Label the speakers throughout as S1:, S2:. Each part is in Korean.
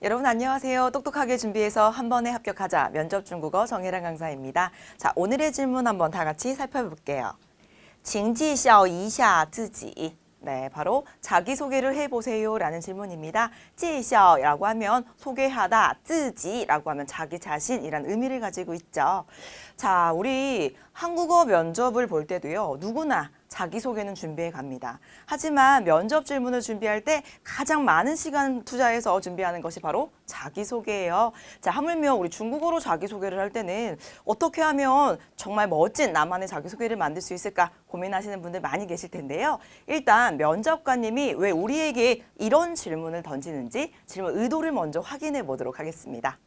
S1: 여러분 안녕하세요. 똑똑하게 준비해서 한 번에 합격하자 면접 중국어 정혜란 강사입니다. 자, 오늘의 질문 한번 다 같이 살펴볼게요. 请介绍一下自己. 네, 바로 자기소개를 해보세요라는 질문입니다. 介绍라고 하면 소개하다, 自己라고 하면 자기 자신이란 의미를 가지고 있죠. 자, 우리 한국어 면접을 볼 때도요, 누구나 자기소개는 준비해 갑니다. 하지만 면접 질문을 준비할 때 가장 많은 시간 투자해서 준비하는 것이 바로 자기소개예요. 자, 하물며 우리 중국어로 자기소개를 할 때는 어떻게 하면 정말 멋진 나만의 자기소개를 만들 수 있을까 고민하시는 분들 많이 계실 텐데요. 일단 면접관님이 왜 우리에게 이런 질문을 던지는지 질문 의도를 먼저 확인해 보도록 하겠습니다.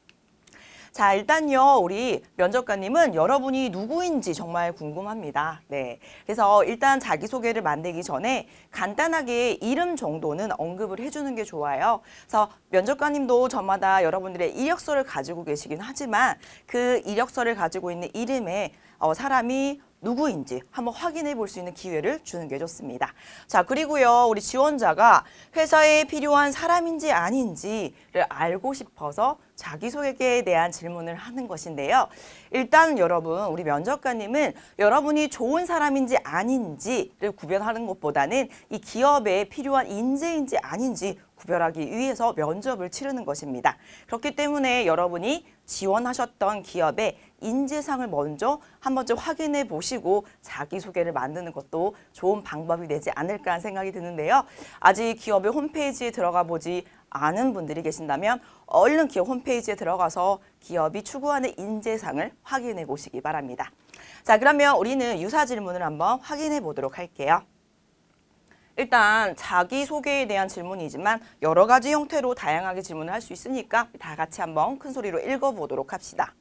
S1: 자, 일단요, 우리 면접관님은 여러분이 누구인지 정말 궁금합니다. 네. 그래서 일단 자기소개를 만들기 전에 간단하게 이름 정도는 언급을 해주는 게 좋아요. 그래서 면접관님도 저마다 여러분들의 이력서를 가지고 계시긴 하지만 그 이력서를 가지고 있는 이름에 사람이 누구인지 한번 확인해 볼 수 있는 기회를 주는 게 좋습니다. 자, 그리고요, 우리 지원자가 회사에 필요한 사람인지 아닌지를 알고 싶어서 자기소개에 대한 질문을 하는 것인데요. 일단 여러분, 우리 면접관님은 여러분이 좋은 사람인지 아닌지를 구별하는 것보다는 이 기업에 필요한 인재인지 아닌지 구별하기 위해서 면접을 치르는 것입니다. 그렇기 때문에 여러분이 지원하셨던 기업의 인재상을 먼저 한 번쯤 확인해 보시고 자기소개를 만드는 것도 좋은 방법이 되지 않을까 하는 생각이 드는데요. 아직 기업의 홈페이지에 들어가 보지 않은 분들이 계신다면 얼른 기업 홈페이지에 들어가서 기업이 추구하는 인재상을 확인해 보시기 바랍니다. 자, 그러면 우리는 유사 질문을 한번 확인해 보도록 할게요. 일단 자기소개에 대한 질문이지만 여러 가지 형태로 다양하게 질문을 할 수 있으니까 다 같이 한번 큰 소리로 읽어보도록 합시다.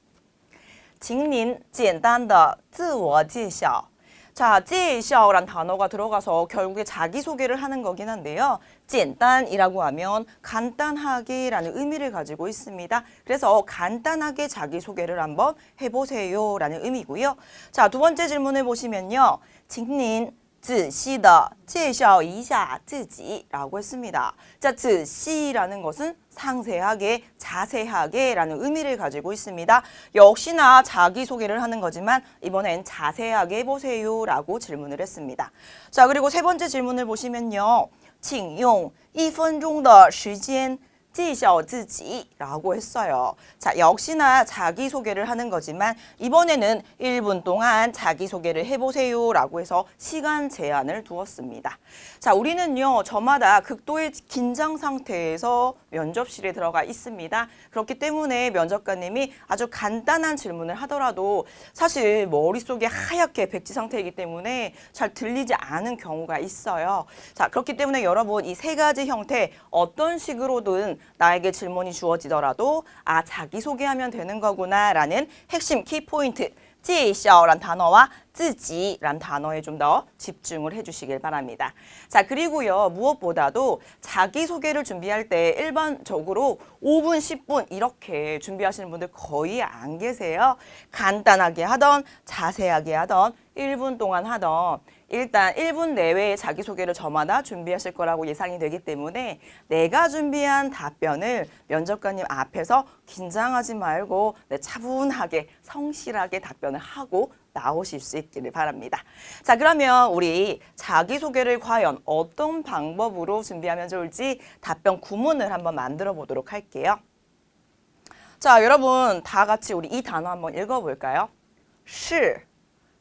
S1: 请您简单的自我介绍. 자, 介绍란 단어가 들어가서 결국에 자기소개를 하는 거긴 한데요. 简单이라고 하면 간단하게 라는 의미를 가지고 있습니다. 그래서 간단하게 자기소개를 한번 해보세요 라는 의미고요. 자, 두 번째 질문을 보시면요. 请您仔细的介绍一下自己라고 했습니다. 자, 仔细라는 것은 상세하게, 자세하게 라는 의미를 가지고 있습니다. 역시나 자기소개를 하는 거지만 이번엔 자세하게 해보세요 라고 질문을 했습니다. 자, 그리고 세 번째 질문을 보시면요. 请用1分钟的时间介绍自己라고 했어요. 자, 역시나 자기소개를 하는 거지만 이번에는 1분 동안 자기소개를 해보세요 라고 해서 시간 제한을 두었습니다. 자, 우리는요, 저마다 극도의 긴장 상태에서 면접실에 들어가 있습니다. 그렇기 때문에 면접관님이 아주 간단한 질문을 하더라도 사실 머릿속에 하얗게 백지 상태이기 때문에 잘 들리지 않은 경우가 있어요. 자, 그렇기 때문에 여러분 이 세 가지 형태 어떤 식으로든 나에게 질문이 주어지더라도 아, 자기소개하면 되는 거구나 라는 핵심 키포인트 介绍란 단어와 自己란 단어에 좀 더 집중을 해주시길 바랍니다. 자, 그리고요, 무엇보다도 자기소개를 준비할 때 일반적으로 5분, 10분 이렇게 준비하시는 분들 거의 안 계세요. 간단하게 하던, 자세하게 하던, 1분 동안 하던 일단 1분 내외의 자기소개를 저마다 준비하실 거라고 예상이 되기 때문에 내가 준비한 답변을 면접관님 앞에서 긴장하지 말고 차분하게 성실하게 답변을 하고 나오실 수 있기를 바랍니다. 자, 그러면 우리 자기소개를 과연 어떤 방법으로 준비하면 좋을지 답변 구문을 한번 만들어 보도록 할게요. 자, 여러분 다 같이 우리 이 단어 한번 읽어볼까요?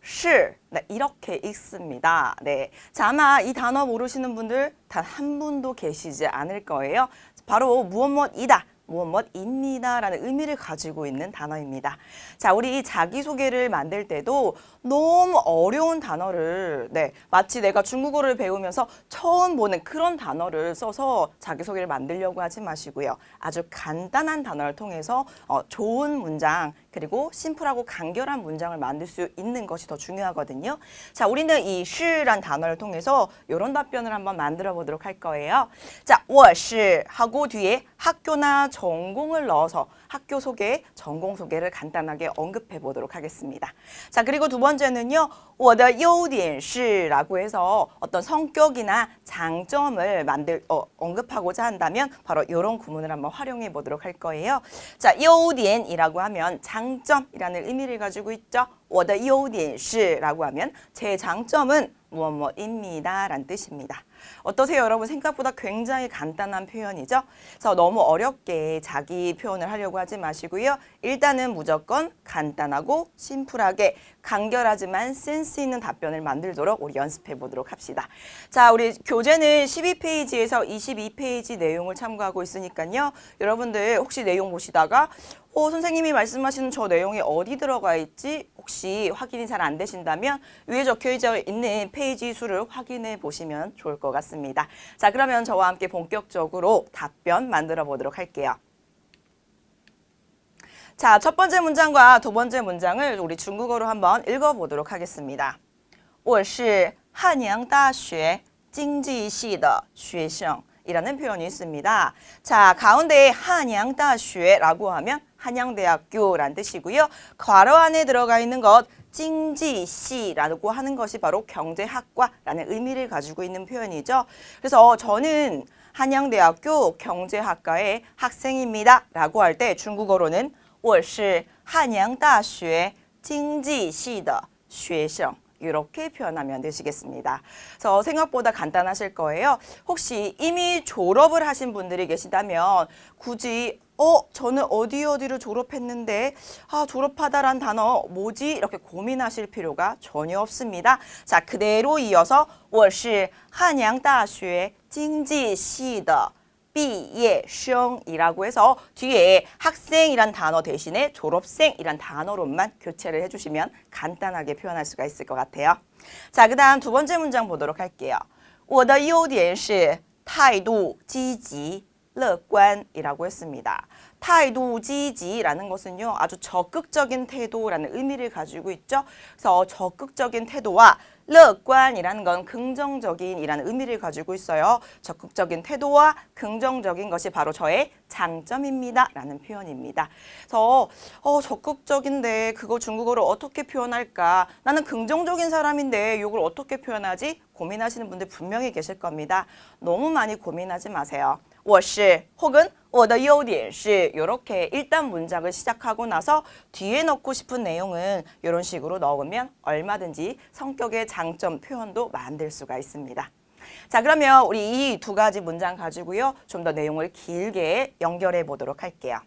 S1: 是 네, 이렇게 읽습니다. 네, 자, 아마 이 단어 모르시는 분들 단 한 분도 계시지 않을 거예요. 바로 무엇무엇이다, 무엇무엇입니다 라는 의미를 가지고 있는 단어입니다. 자, 우리 자기소개를 만들 때도 너무 어려운 단어를 마치 내가 중국어를 배우면서 처음 보는 그런 단어를 써서 자기소개를 만들려고 하지 마시고요. 아주 간단한 단어를 통해서 좋은 문장 그리고 심플하고 간결한 문장을 만들 수 있는 것이 더 중요하거든요. 자, 우리는 이 시란 단어를 통해서 이런 답변을 한번 만들어 보도록 할 거예요. 자, 我是 하고 뒤에 학교나 전공을 넣어서 학교 소개, 전공 소개를 간단하게 언급해 보도록 하겠습니다. 자, 그리고 두 번째는요. 我的优点是라고 해서 어떤 성격이나 장점을 언급하고자 한다면 바로 이런 구문을 한번 활용해 보도록 할 거예요. 자, 优点이라고 하면 장점이라는 의미를 가지고 있죠. 我的优点是라고 하면 제 장점은 무엇무엇입니다 라는 뜻입니다. 어떠세요? 여러분 생각보다 굉장히 간단한 표현이죠? 그래서 너무 어렵게 자기 표현을 하려고 하지 마시고요. 일단은 무조건 간단하고 심플하게 간결하지만 센스 있는 답변을 만들도록 우리 연습해 보도록 합시다. 자, 우리 교재는 12페이지에서 22페이지 내용을 참고하고 있으니까요. 여러분들 혹시 내용 보시다가 선생님이 말씀하시는 저 내용이 어디 들어가 있지? 혹시 확인이 잘 안 되신다면 위에 적혀 있는 페이지 수를 확인해 보시면 좋을 것 같습니다. 자, 그러면 저와 함께 본격적으로 답변 만들어 보도록 할게요. 자, 첫 번째 문장과 두 번째 문장을 우리 중국어로 한번 읽어보도록 하겠습니다. 我是汉阳大学经济系的学生 이라는 표현이 있습니다. 자, 가운데 한양다쉐라고 하면 한양대학교라는 뜻이고요. 괄호 안에 들어가 있는 것 징지시라고 하는 것이 바로 경제학과라는 의미를 가지고 있는 표현이죠. 그래서 저는 한양대학교 경제학과의 학생입니다 라고 할 때 중국어로는 我是汉阳大学经济系的学生 이렇게 표현하면 되시겠습니다. 그래서 생각보다 간단하실 거예요. 혹시 이미 졸업을 하신 분들이 계시다면 굳이 저는 어디를 졸업했는데 졸업하다란 단어 뭐지? 이렇게 고민하실 필요가 전혀 없습니다. 자, 그대로 이어서 我是汉阳大学经济系的 毕业生이라고 해서 뒤에 학생이란 단어 대신에 졸업생이란 단어로만 교체를 해주시면 간단하게 표현할 수가 있을 것 같아요. 자, 그 다음 두 번째 문장 보도록 할게요. 我的优点是态度积极乐观이라고 했습니다. 态度积极라는 것은요, 아주 적극적인 태도라는 의미를 가지고 있죠. 그래서 적극적인 태도와 乐观이라는 건 긍정적인 이라는 의미를 가지고 있어요. 적극적인 태도와 긍정적인 것이 바로 저의 장점입니다 라는 표현입니다. 그래서 적극적인데 그거 중국어로 어떻게 표현할까? 나는 긍정적인 사람인데 이걸 어떻게 표현하지? 고민하시는 분들 분명히 계실 겁니다. 너무 많이 고민하지 마세요. 我是 혹은 我的优点是 이렇게 일단 문장을 시작하고 나서 뒤에 넣고 싶은 내용은 이런 식으로 넣으면 얼마든지 성격의 장점 표현도 만들 수가 있습니다. 자, 그러면 우리 이 두 가지 문장 가지고요. 좀 더 내용을 길게 연결해 보도록 할게요.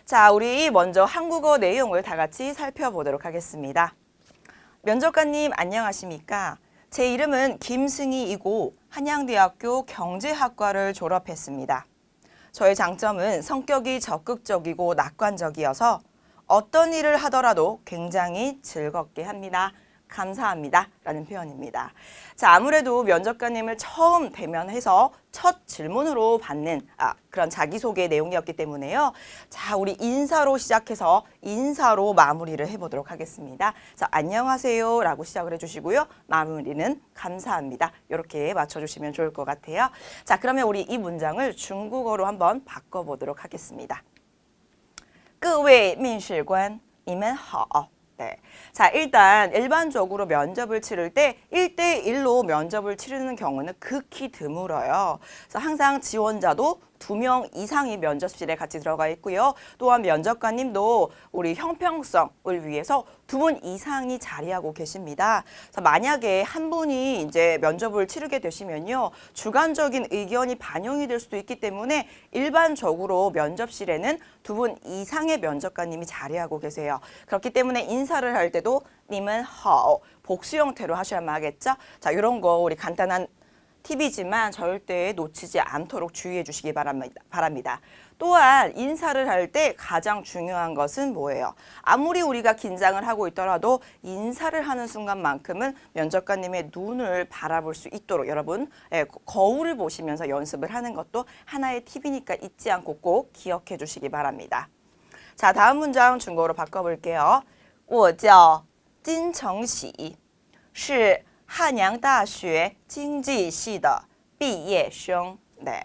S1: 자, 우리 먼저 한국어 내용을 다 같이 살펴보도록 하겠습니다. 면접관님 안녕하십니까? 제 이름은 김승희이고 한양대학교 경제학과를 졸업했습니다. 저의 장점은 성격이 적극적이고 낙관적이어서 어떤 일을 하더라도 굉장히 즐겁게 합니다. 감사합니다 라는 표현입니다. 자, 아무래도 면접관님을 처음 대면해서 첫 질문으로 받는 그런 자기소개 내용이었기 때문에요. 자, 우리 인사로 시작해서 인사로 마무리를 해보도록 하겠습니다. 자, 안녕하세요 라고 시작을 해주시고요. 마무리는 감사합니다. 이렇게 맞춰주시면 좋을 것 같아요. 자, 그러면 우리 이 문장을 중국어로 한번 바꿔보도록 하겠습니다. 各位面试官,你们好. 네. 자, 일단 일반적으로 면접을 치를 때 1대1로 면접을 치르는 경우는 극히 드물어요. 그래서 항상 지원자도 2명 이상이 면접실에 같이 들어가 있고요. 또한 면접관님도 우리 형평성을 위해서 2분 이상이 자리하고 계십니다. 그래서 만약에 한 분이 이제 면접을 치르게 되시면요. 주관적인 의견이 반영이 될 수도 있기 때문에 일반적으로 면접실에는 2분 이상의 면접관님이 자리하고 계세요. 그렇기 때문에 인사를 할 때도 你们好 복수 형태로 하셔야만 하겠죠. 자, 이런 거 우리 간단한 팁이지만 절대 놓치지 않도록 주의해 주시기 바랍니다. 또한 인사를 할 때 가장 중요한 것은 뭐예요? 아무리 우리가 긴장을 하고 있더라도 인사를 하는 순간만큼은 면접관님의 눈을 바라볼 수 있도록 여러분 거울을 보시면서 연습을 하는 것도 하나의 팁이니까 잊지 않고 꼭 기억해 주시기 바랍니다. 자, 다음 문장 중국어로 바꿔볼게요. 我叫金成喜,是汉阳大学经济系的毕业生. 네.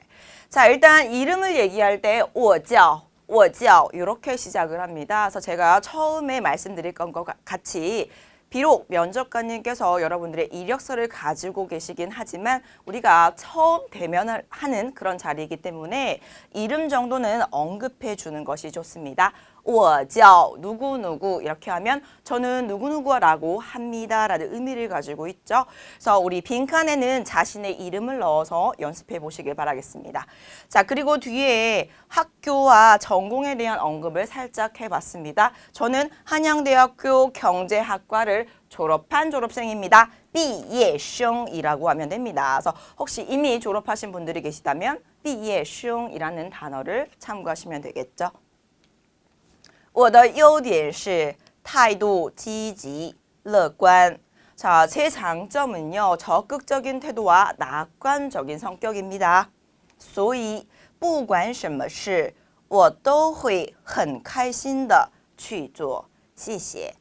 S1: 자, 일단 이름을 얘기할 때 我叫 이렇게 시작을 합니다. 그래서 제가 처음에 말씀드릴 것과 같이 비록 면접관님께서 여러분들의 이력서를 가지고 계시긴 하지만 우리가 처음 대면을 하는 그런 자리이기 때문에 이름 정도는 언급해 주는 것이 좋습니다. 我叫 누구누구 이렇게 하면 저는 누구누구라고 합니다 라는 의미를 가지고 있죠. 그래서 우리 빈칸에는 자신의 이름을 넣어서 연습해 보시길 바라겠습니다. 자, 그리고 뒤에 학교와 전공에 대한 언급을 살짝 해봤습니다. 저는 한양대학교 경제학과를 졸업한 졸업생입니다. 毕业生이라고 하면 됩니다. 그래서 혹시 이미 졸업하신 분들이 계시다면 毕业生이라는 단어를 참고하시면 되겠죠. 我的优点是态度积极乐观. 자, 제 장점은요. 적극적인 태도와 낙관적인 성격입니다. 所以不管什么事我都会很开心的去做. 谢谢.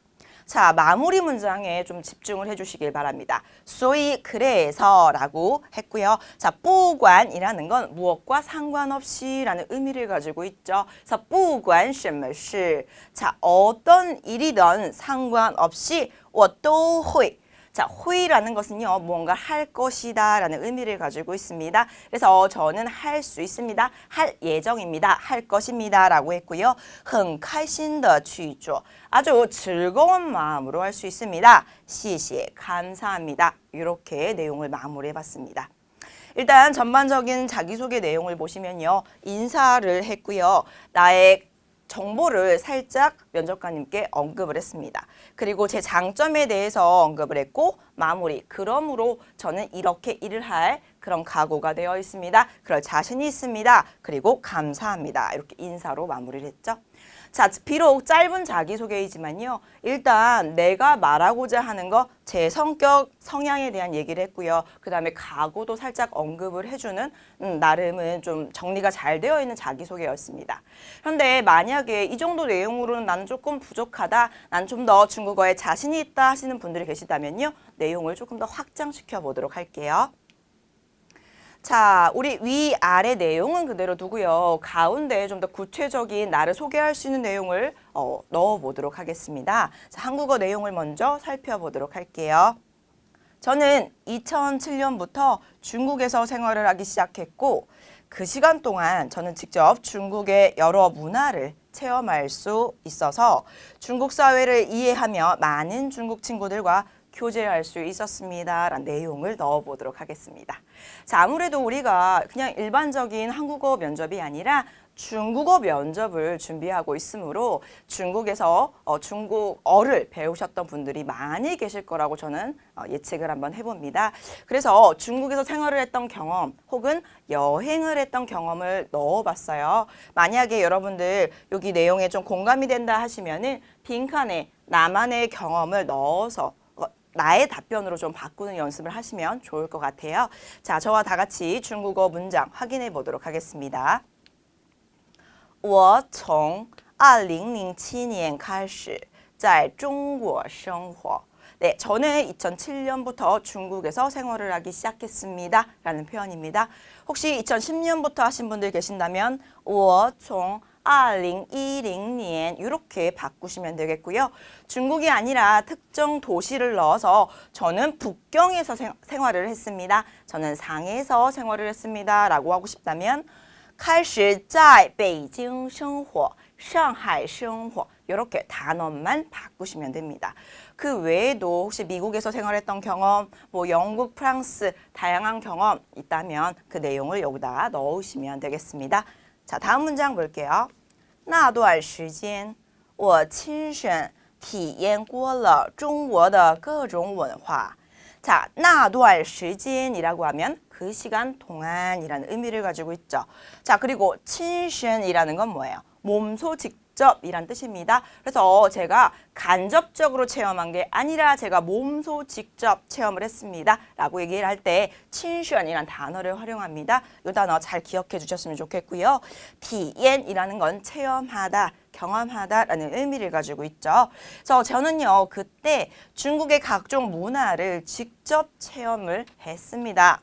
S1: 자, 마무리 문장에 좀 집중을 해주시길 바랍니다. 所以 그래서 라고 했고요. 자, 不管이라는 건 무엇과 상관없이 라는 의미를 가지고 있죠. 그래서 不管什么事 자, 어떤 일이든 상관없이 我都会 자, 会라는 것은요, 무언가 할 것이다 라는 의미를 가지고 있습니다. 그래서 저는 할 수 있습니다. 할 예정입니다. 할 것입니다. 라고 했고요. 很开心的去做 아주 즐거운 마음으로 할 수 있습니다. 谢谢 감사합니다. 이렇게 내용을 마무리해봤습니다. 일단 전반적인 자기소개 내용을 보시면요. 인사를 했고요. 나의 정보를 살짝 면접관님께 언급을 했습니다. 그리고 제 장점에 대해서 언급을 했고 마무리. 그러므로 저는 이렇게 일을 할 그런 각오가 되어 있습니다. 그럴 자신이 있습니다. 그리고 감사합니다. 이렇게 인사로 마무리를 했죠. 자, 비록 짧은 자기소개이지만요. 일단 내가 말하고자 하는 거, 제 성격, 성향에 대한 얘기를 했고요. 그 다음에 각오도 살짝 언급을 해주는 나름은 좀 정리가 잘 되어 있는 자기소개였습니다. 그런데 만약에 이 정도 내용으로는 나는 조금 부족하다, 난 좀 더 중국어에 자신이 있다 하시는 분들이 계시다면요. 내용을 조금 더 확장시켜 보도록 할게요. 자, 우리 위아래 내용은 그대로 두고요. 가운데 좀 더 구체적인 나를 소개할 수 있는 내용을 넣어보도록 하겠습니다. 자, 한국어 내용을 먼저 살펴보도록 할게요. 저는 2007년부터 중국에서 생활을 하기 시작했고 그 시간 동안 저는 직접 중국의 여러 문화를 체험할 수 있어서 중국 사회를 이해하며 많은 중국 친구들과 교제할 수 있었습니다. 라는 내용을 넣어보도록 하겠습니다. 자, 아무래도 우리가 그냥 일반적인 한국어 면접이 아니라 중국어 면접을 준비하고 있으므로 중국에서 중국어를 배우셨던 분들이 많이 계실 거라고 저는 예측을 한번 해봅니다. 그래서 중국에서 생활을 했던 경험 혹은 여행을 했던 경험을 넣어봤어요. 만약에 여러분들 여기 내용에 좀 공감이 된다 하시면은 빈칸에 나만의 경험을 넣어서 나의 답변으로 좀 바꾸는 연습을 하시면 좋을 것 같아요. 자, 저와 다 같이 중국어 문장 확인해 보도록 하겠습니다. 我从2007年开始在中国生活. 네, 저는 2007년부터 중국에서 생활을 하기 시작했습니다. 라는 표현입니다. 혹시 2010년부터 하신 분들 계신다면 我从2010년 이렇게 바꾸시면 되겠고요. 중국이 아니라 특정 도시를 넣어서 저는 북경에서 생활을 했습니다. 저는 상해에서 생활을 했습니다. 라고 하고 싶다면 开始在北京生活, 上海生活 이렇게 단어만 바꾸시면 됩니다. 그 외에도 혹시 미국에서 생활했던 경험, 뭐 영국, 프랑스 다양한 경험 있다면 그 내용을 여기다가 넣으시면 되겠습니다. 자, 다음 문장 볼게요. 那段时间我亲身体验过了中国的各种文化. 자, 那段时间이라고 하면 그 시간 동안이라는 의미를 가지고 있죠. 자, 그리고 친신이라는 건 뭐예요? 몸소 직접이란 뜻입니다. 그래서 제가 간접적으로 체험한 게 아니라 제가 몸소 직접 체험을 했습니다. 라고 얘기를 할 때 친신이라는 단어를 활용합니다. 이 단어 잘 기억해 주셨으면 좋겠고요.体验이라는 건 체험하다, 경험하다라는 의미를 가지고 있죠. 그래서 저는요, 그때 중국의 각종 문화를 직접 체험을 했습니다.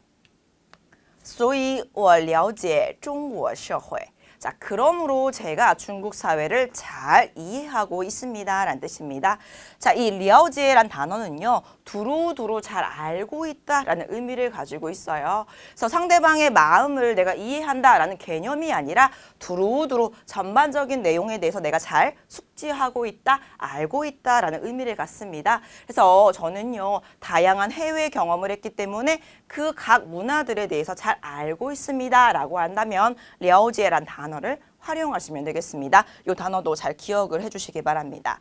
S1: 所以我了解中国社会. 자, 그러므로 제가 중국 사회를 잘 이해하고 있습니다. 라는 뜻입니다. 자, 이 了解란 단어는요. 두루두루 잘 알고 있다 라는 의미를 가지고 있어요. 그래서 상대방의 마음을 내가 이해한다 라는 개념이 아니라 두루두루 전반적인 내용에 대해서 내가 잘 숙지하고 있다, 알고 있다 라는 의미를 갖습니다. 그래서 저는요. 다양한 해외 경험을 했기 때문에 그 각 문화들에 대해서 잘 알고 있습니다. 라고 한다면 了解란 단어를 활용하시면 되겠습니다. 이 단어도 잘 기억을 해주시기 바랍니다.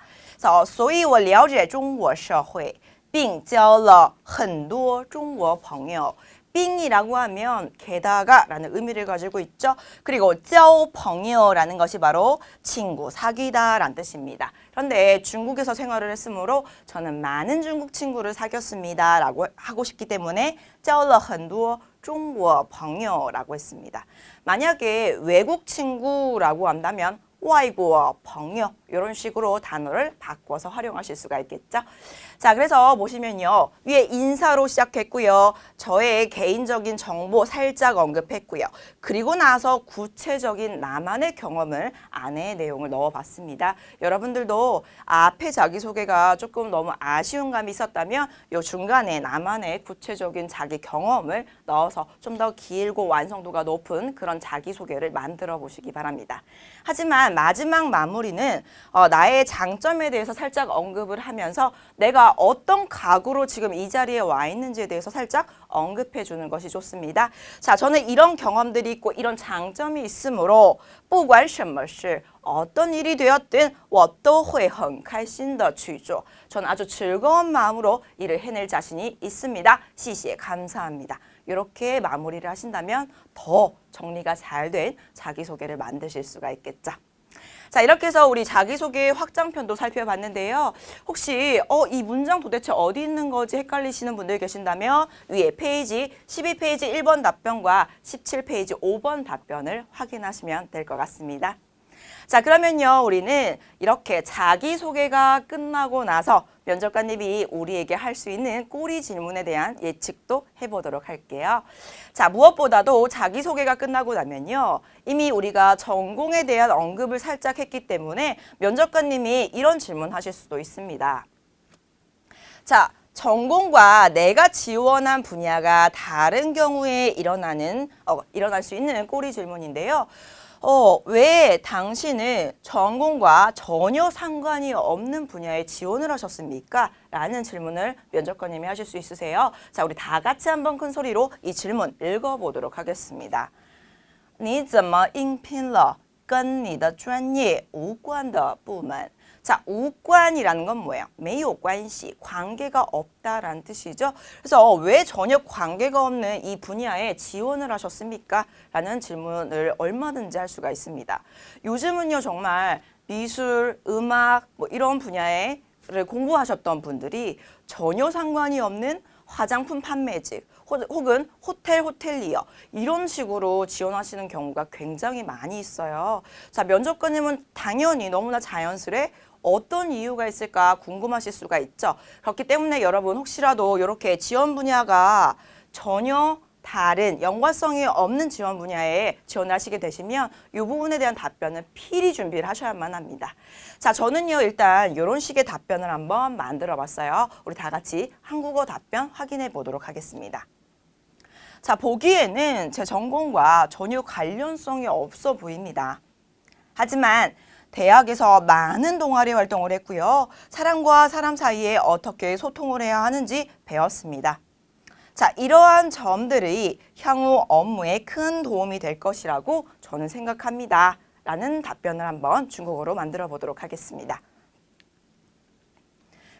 S1: 所以我了解中国社会并交了很多中国朋友. 빙이라고 하면 게다가 라는 의미를 가지고 있죠. 그리고 交朋友라는 것이 바로 친구, 사귀다 라는 뜻입니다. 그런데 중국에서 생활을 했으므로 저는 많은 중국 친구를 사귀었습니다 라고 하고 싶기 때문에 交了很多中国朋友라고 했습니다. 만약에 외국 친구라고 한다면 外国朋友 이런 식으로 단어를 바꿔서 활용하실 수가 있겠죠. 자, 그래서 보시면요. 위에 인사로 시작했고요. 저의 개인적인 정보 살짝 언급했고요. 그리고 나서 구체적인 나만의 경험을 안에 내용을 넣어봤습니다. 여러분들도 앞에 자기소개가 조금 너무 아쉬운 감이 있었다면 이 중간에 나만의 구체적인 자기 경험을 넣어서 좀 더 길고 완성도가 높은 그런 자기소개를 만들어 보시기 바랍니다. 하지만 마지막 마무리는 나의 장점에 대해서 살짝 언급을 하면서 내가 어떤 각오로 지금 이 자리에 와 있는지에 대해서 살짝 언급해 주는 것이 좋습니다. 자, 저는 이런 경험들이 있고 이런 장점이 있으므로 不管什么事 어떤 일이 되었든 我都会很开心的去做. 저는 아주 즐거운 마음으로 일을 해낼 자신이 있습니다. 谢谢, 감사합니다. 이렇게 마무리를 하신다면 더 정리가 잘 된 자기소개를 만드실 수가 있겠죠. 자, 이렇게 해서 우리 자기소개 확장편도 살펴봤는데요. 혹시 이 문장 도대체 어디 있는 거지 헷갈리시는 분들 계신다면 위에 페이지 12페이지 1번 답변과 17페이지 5번 답변을 확인하시면 될 것 같습니다. 자, 그러면요. 우리는 이렇게 자기소개가 끝나고 나서 면접관님이 우리에게 할 수 있는 꼬리 질문에 대한 예측도 해보도록 할게요. 자, 무엇보다도 자기소개가 끝나고 나면요. 이미 우리가 전공에 대한 언급을 살짝 했기 때문에 면접관님이 이런 질문 하실 수도 있습니다. 자, 전공과 내가 지원한 분야가 다른 경우에 일어날 수 있는 꼬리 질문인데요. 왜 당신은 전공과 전혀 상관이 없는 분야에 지원을 하셨습니까? 라는 질문을 면접관님이 하실 수 있으세요. 자, 우리 다 같이 한번 큰 소리로 이 질문 읽어보도록 하겠습니다. 你怎么应聘了跟你的专业无关的部门? 자, 우관이라는 건 뭐예요? 没有关系, 관계가 없다라는 뜻이죠. 그래서 왜 전혀 관계가 없는 이 분야에 지원을 하셨습니까? 라는 질문을 얼마든지 할 수가 있습니다. 요즘은요, 정말 미술, 음악 뭐 이런 분야를 공부하셨던 분들이 전혀 상관이 없는 화장품 판매직 혹은 호텔리어 이런 식으로 지원하시는 경우가 굉장히 많이 있어요. 자, 면접관님은 당연히 너무나 자연스레 어떤 이유가 있을까 궁금하실 수가 있죠. 그렇기 때문에 여러분 혹시라도 이렇게 지원 분야가 전혀 다른 연관성이 없는 지원 분야에 지원을 하시게 되시면 이 부분에 대한 답변은 필히 준비를 하셔야만 합니다. 자, 저는요 일단 이런 식의 답변을 한번 만들어 봤어요. 우리 다 같이 한국어 답변 확인해 보도록 하겠습니다. 자, 보기에는 제 전공과 전혀 관련성이 없어 보입니다. 하지만 대학에서 많은 동아리 활동을 했고요. 사람과 사람 사이에 어떻게 소통을 해야 하는지 배웠습니다. 자, 이러한 점들이 향후 업무에 큰 도움이 될 것이라고 저는 생각합니다. 라는 답변을 한번 중국어로 만들어 보도록 하겠습니다.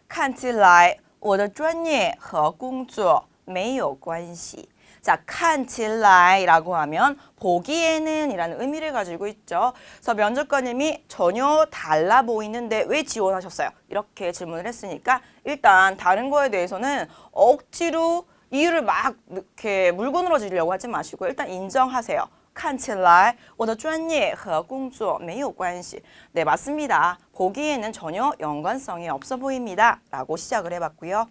S1: 看起来我的专业和工作没有关系. 자, 看起来라고 하면 보기에는 이라는 의미를 가지고 있죠. 그래서 면접관님이 전혀 달라 보이는데 왜 지원하셨어요? 이렇게 질문을 했으니까 일단 다른 거에 대해서는 억지로 이유를 막 이렇게 물고 늘어지려고 하지 마시고 일단 인정하세요. 看起来我的专业和工作没有关系. 네, 맞습니다. 보기에는 전혀 연관성이 없어 보입니다. 라고 시작을 해봤고요.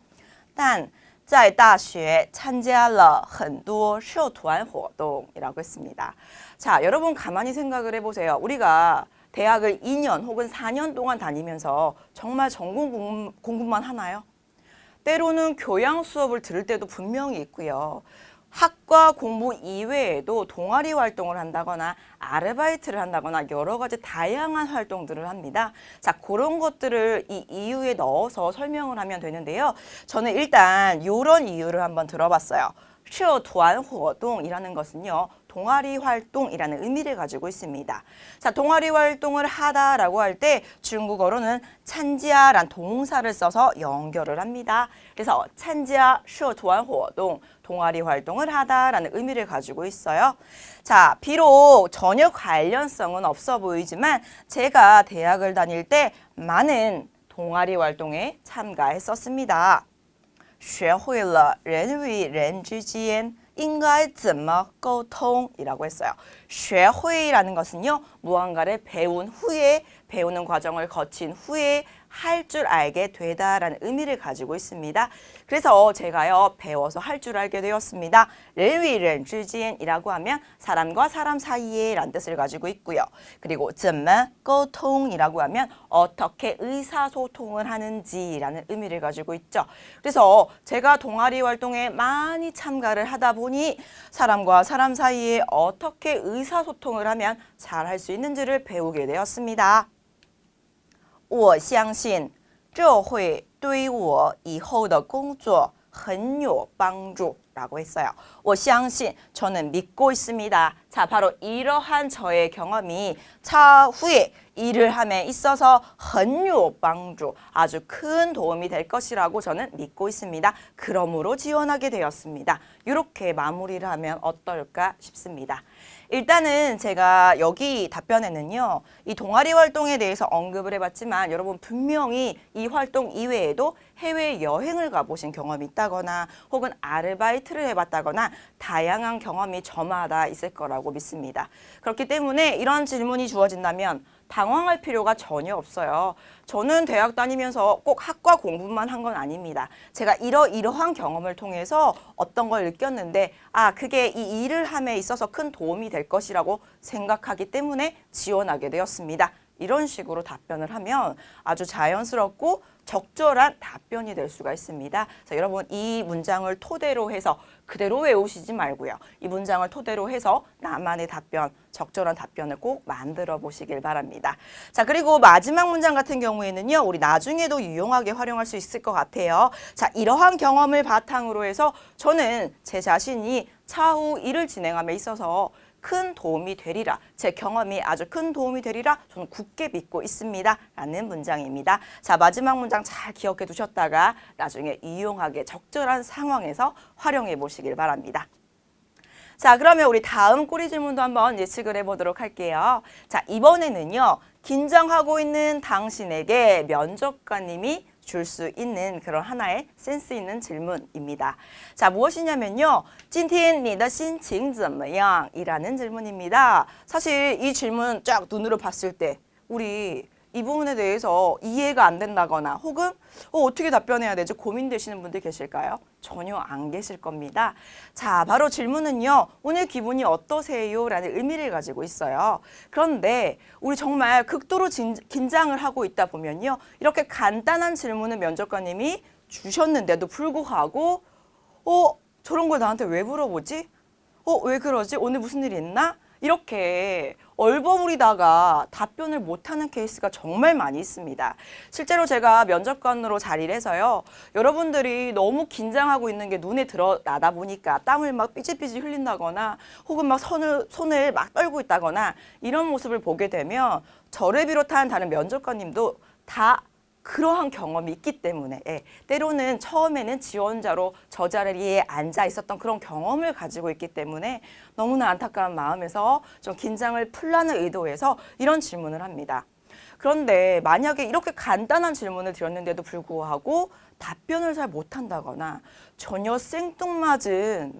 S1: 但在大学参加了很多社团活动이라고 했습니다. 자, 여러분 가만히 생각을 해보세요. 우리가 대학을 2년 혹은 4년 동안 다니면서 정말 전공 공부만 하나요? 때로는 교양 수업을 들을 때도 분명히 있고요. 학과 공부 이외에도 동아리 활동을 한다거나 아르바이트를 한다거나 여러 가지 다양한 활동들을 합니다. 자, 그런 것들을 이 이유에 넣어서 설명을 하면 되는데요. 저는 일단 이런 이유를 한번 들어봤어요. 社团活动이라는 것은요. 동아리 활동이라는 의미를 가지고 있습니다. 자, 동아리 활동을 하다라고 할 때 중국어로는参加란 동사를 써서 연결을 합니다. 그래서 参加社团活动, 동아리 활동을 하다라는 의미를 가지고 있어요. 자, 비록 전혀 관련성은 없어 보이지만 제가 대학을 다닐 때 많은 동아리 활동에 참가했었습니다. 学会了人与人之间应该怎么沟通이라고 했어요. 学会라는 것은요. 무언가를 배운 후에 배우는 과정을 거친 후에 할 줄 알게 되다라는 의미를 가지고 있습니다. 그래서 제가요. 배워서 할 줄 알게 되었습니다. 人与人之间이라고 하면 사람과 사람 사이에 라는 뜻을 가지고 있고요. 그리고 怎么沟通이라고 하면 어떻게 의사소통을 하는지라는 의미를 가지고 있죠. 그래서 제가 동아리 활동에 많이 참가를 하다 보니 사람과 사람 사이에 어떻게 의사소통을 하면 잘 할 수 있는지를 배우게 되었습니다. 我相信这会对我以后的工作很有帮助라고 했어요. 我相信 저는 믿고 있습니다. 자, 바로 이러한 저의 경험이 차후에 일을 함에 있어서 很有帮助 아주 큰 도움이 될 것이라고 저는 믿고 있습니다. 그러므로 지원하게 되었습니다. 이렇게 마무리를 하면 어떨까 싶습니다. 일단은 제가 여기 답변에는요. 이 동아리 활동에 대해서 언급을 해봤지만 여러분 분명히 이 활동 이외에도 해외여행을 가보신 경험이 있다거나 혹은 아르바이트를 해봤다거나 다양한 경험이 저마다 있을 거라고 믿습니다. 그렇기 때문에 이런 질문이 주어진다면 당황할 필요가 전혀 없어요. 저는 대학 다니면서 꼭 학과 공부만 한 건 아닙니다. 제가 이러한 경험을 통해서 어떤 걸 느꼈는데 그게 이 일을 함에 있어서 큰 도움이 될 것이라고 생각하기 때문에 지원하게 되었습니다. 이런 식으로 답변을 하면 아주 자연스럽고 적절한 답변이 될 수가 있습니다. 자, 여러분 이 문장을 토대로 해서 그대로 외우시지 말고요. 이 문장을 토대로 해서 나만의 답변, 적절한 답변을 꼭 만들어 보시길 바랍니다. 자, 그리고 마지막 문장 같은 경우에는요. 우리 나중에도 유용하게 활용할 수 있을 것 같아요. 자, 이러한 경험을 바탕으로 해서 저는 제 자신이 차후 일을 진행함에 있어서 큰 도움이 되리라. 제 경험이 아주 큰 도움이 되리라. 저는 굳게 믿고 있습니다. 라는 문장입니다. 자, 마지막 문장 잘 기억해 두셨다가 나중에 유용하게 적절한 상황에서 활용해 보시길 바랍니다. 자, 그러면 우리 다음 꼬리 질문도 한번 예측을 해보도록 할게요. 자, 이번에는요. 긴장하고 있는 당신에게 면접관님이 줄 수 있는 그런 하나의 센스 있는 질문입니다. 자, 무엇이냐면요. 今天你的心情怎么样? 이라는 질문입니다. 사실 이 질문 쫙 눈으로 봤을 때 우리 이 부분에 대해서 이해가 안 된다거나 혹은 어떻게 답변해야 되지 고민되시는 분들 계실까요? 전혀 안 계실 겁니다. 자, 바로 질문은요. 오늘 기분이 어떠세요? 라는 의미를 가지고 있어요. 그런데 우리 정말 극도로 긴장을 하고 있다 보면요. 이렇게 간단한 질문을 면접관님이 주셨는데도 불구하고 저런 걸 나한테 왜 물어보지? 왜 그러지? 오늘 무슨 일이 있나? 이렇게 얼버무리다가 답변을 못하는 케이스가 정말 많이 있습니다. 실제로 제가 면접관으로 자리를 해서요. 여러분들이 너무 긴장하고 있는 게 눈에 드러나다 보니까 땀을 막 삐질삐질 흘린다거나 혹은 막 손을 막 떨고 있다거나 이런 모습을 보게 되면 저를 비롯한 다른 면접관님도 다 그러한 경험이 있기 때문에 때로는 처음에는 지원자로 저 자리에 앉아 있었던 그런 경험을 가지고 있기 때문에 너무나 안타까운 마음에서 좀 긴장을 풀라는 의도에서 이런 질문을 합니다. 그런데 만약에 이렇게 간단한 질문을 드렸는데도 불구하고 답변을 잘 못한다거나 전혀 생뚱맞은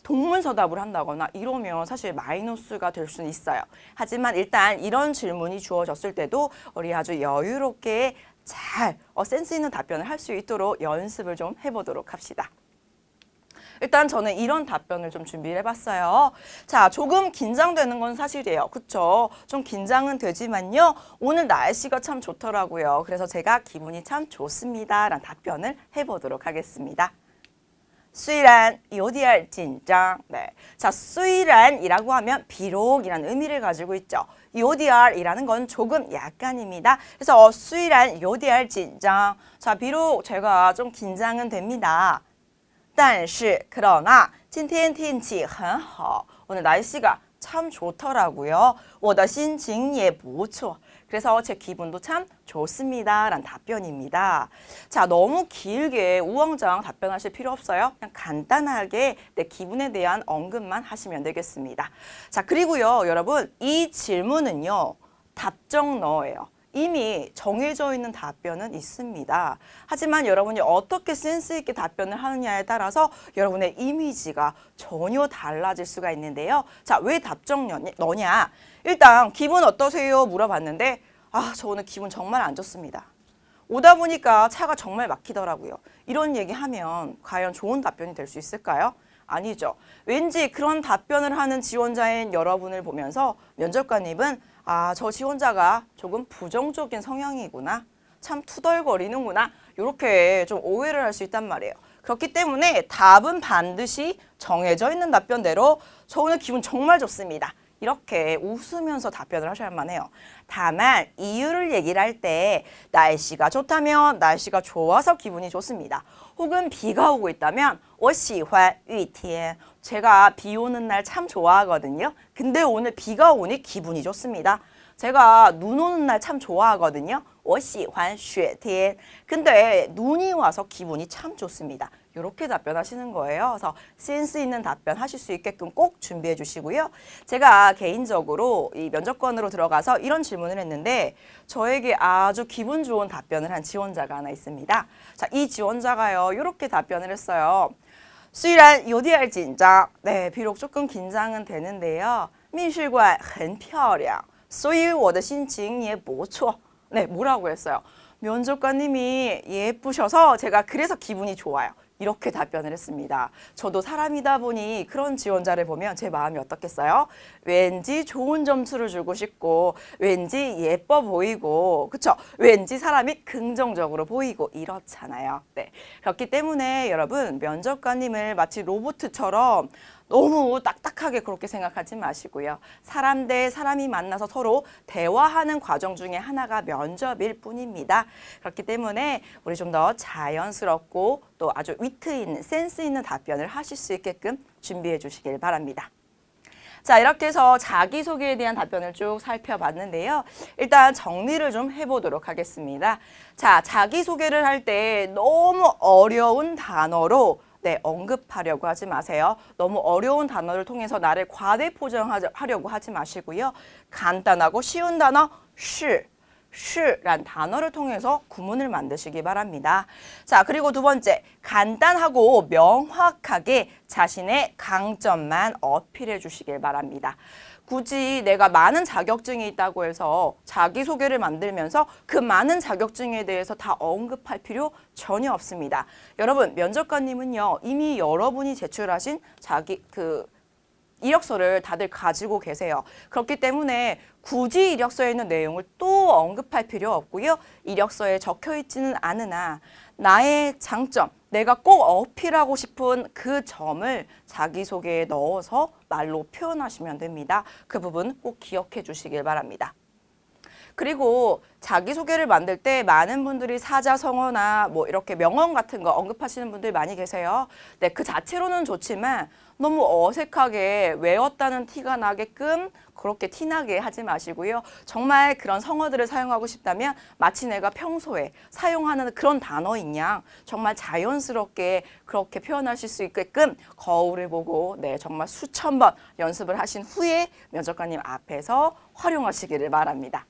S1: 동문서답을 한다거나 이러면 사실 마이너스가 될 수는 있어요. 하지만 일단 이런 질문이 주어졌을 때도 우리 아주 여유롭게 잘 센스 있는 답변을 할 수 있도록 연습을 좀 해보도록 합시다. 일단 저는 이런 답변을 좀 준비를 해봤어요. 자, 조금 긴장되는 건 사실이에요. 그쵸? 좀 긴장은 되지만요. 오늘 날씨가 참 좋더라고요. 그래서 제가 기분이 참 좋습니다. 라는 답변을 해보도록 하겠습니다. 虽然有点紧张. 네. 자, 虽然이라고 하면 비록이라는 의미를 가지고 있죠. 有点이라는 건 조금 약간입니다. 그래서 虽然有点紧张. 자, 비록 제가 좀 긴장은 됩니다. 但是 그러나 今天天气很好. 오늘 날씨가 참 좋더라고요. 我的心情也不错. 그래서 제 기분도 참 좋습니다. 라는 답변입니다. 자, 너무 길게 우왕좌왕 답변하실 필요 없어요. 그냥 간단하게 내 기분에 대한 언급만 하시면 되겠습니다. 자, 그리고요, 여러분, 이 질문은요, 답정너예요. 이미 정해져 있는 답변은 있습니다. 하지만 여러분이 어떻게 센스 있게 답변을 하느냐에 따라서 여러분의 이미지가 전혀 달라질 수가 있는데요. 자, 왜 답정너냐? 일단 기분 어떠세요? 물어봤는데 저 오늘 기분 정말 안 좋습니다. 오다 보니까 차가 정말 막히더라고요. 이런 얘기하면 과연 좋은 답변이 될 수 있을까요? 아니죠. 왠지 그런 답변을 하는 지원자인 여러분을 보면서 면접관님은 저 지원자가 조금 부정적인 성향이구나. 참 투덜거리는구나. 이렇게 좀 오해를 할 수 있단 말이에요. 그렇기 때문에 답은 반드시 정해져 있는 답변대로 저 오늘 기분 정말 좋습니다. 이렇게 웃으면서 답변을 하셔야만 해요. 다만 이유를 얘기를 할 때 날씨가 좋다면 날씨가 좋아서 기분이 좋습니다. 혹은 비가 오고 있다면 我喜欢雨天. 제가 비 오는 날 참 좋아하거든요. 근데 오늘 비가 오니 기분이 좋습니다. 제가 눈 오는 날 참 좋아하거든요. 我喜欢雪天. 근데 눈이 와서 기분이 참 좋습니다. 이렇게 답변하시는 거예요. 그래서 센스 있는 답변 하실 수 있게끔 꼭 준비해 주시고요. 제가 개인적으로 이 면접관으로 들어가서 이런 질문을 했는데 저에게 아주 기분 좋은 답변을 한 지원자가 하나 있습니다. 자, 이 지원자가요, 이렇게 답변을 했어요. 虽然有点紧张. 네, 비록 조금 긴장은 되는데요. 面试官很漂亮. 所以我的心情也不错. 네, 뭐라고 했어요? 면접관님이 예쁘셔서 제가 그래서 기분이 좋아요. 이렇게 답변을 했습니다. 저도 사람이다 보니 그런 지원자를 보면 제 마음이 어떻겠어요? 왠지 좋은 점수를 주고 싶고 왠지 예뻐 보이고 그쵸? 왠지 사람이 긍정적으로 보이고 이렇잖아요. 네. 그렇기 때문에 여러분 면접관님을 마치 로봇처럼 너무 딱딱하게 그렇게 생각하지 마시고요. 사람 대 사람이 만나서 서로 대화하는 과정 중에 하나가 면접일 뿐입니다. 그렇기 때문에 우리 좀 더 자연스럽고 또 아주 위트 있는 센스 있는 답변을 하실 수 있게끔 준비해 주시길 바랍니다. 자, 이렇게 해서 자기소개에 대한 답변을 쭉 살펴봤는데요. 일단 정리를 좀 해보도록 하겠습니다. 자, 자기소개를 할 때 너무 어려운 단어로 언급하려고 하지 마세요. 너무 어려운 단어를 통해서 나를 과대포장하려고 하지 마시고요. 간단하고 쉬운 단어, 是란 단어를 통해서 구문을 만드시기 바랍니다. 자, 그리고 두 번째, 간단하고 명확하게 자신의 강점만 어필해 주시길 바랍니다. 굳이 내가 많은 자격증이 있다고 해서 자기소개를 만들면서 그 많은 자격증에 대해서 다 언급할 필요 전혀 없습니다. 여러분, 면접관님은요, 이미 여러분이 제출하신 이력서를 다들 가지고 계세요. 그렇기 때문에 굳이 이력서에 있는 내용을 또 언급할 필요 없고요. 이력서에 적혀 있지는 않으나 나의 장점, 내가 꼭 어필하고 싶은 그 점을 자기소개에 넣어서 말로 표현하시면 됩니다. 그 부분 꼭 기억해 주시길 바랍니다. 그리고 자기소개를 만들 때 많은 분들이 사자성어나 뭐 이렇게 명언 같은 거 언급하시는 분들이 많이 계세요. 네, 그 자체로는 좋지만 너무 어색하게 외웠다는 티가 나게끔 그렇게 티나게 하지 마시고요. 정말 그런 성어들을 사용하고 싶다면 마치 내가 평소에 사용하는 그런 단어인 양 정말 자연스럽게 그렇게 표현하실 수 있게끔 거울을 보고 정말 수천 번 연습을 하신 후에 면접관님 앞에서 활용하시기를 바랍니다.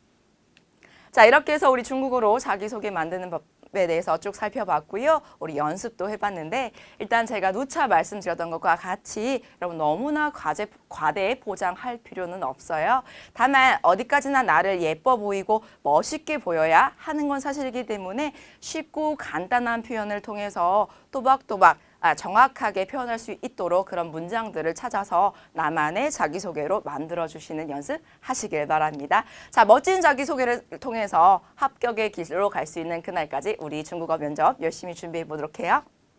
S1: 자, 이렇게 해서 우리 중국어로 자기소개 만드는 법에 대해서 쭉 살펴봤고요. 우리 연습도 해봤는데 일단 제가 누차 말씀드렸던 것과 같이 여러분 너무나 과대 포장할 필요는 없어요. 다만 어디까지나 나를 예뻐 보이고 멋있게 보여야 하는 건 사실이기 때문에 쉽고 간단한 표현을 통해서 또박또박 정확하게 표현할 수 있도록 그런 문장들을 찾아서 나만의 자기소개로 만들어주시는 연습 하시길 바랍니다. 자, 멋진 자기소개를 통해서 합격의 길로 갈 수 있는 그날까지 우리 중국어 면접 열심히 준비해 보도록 해요.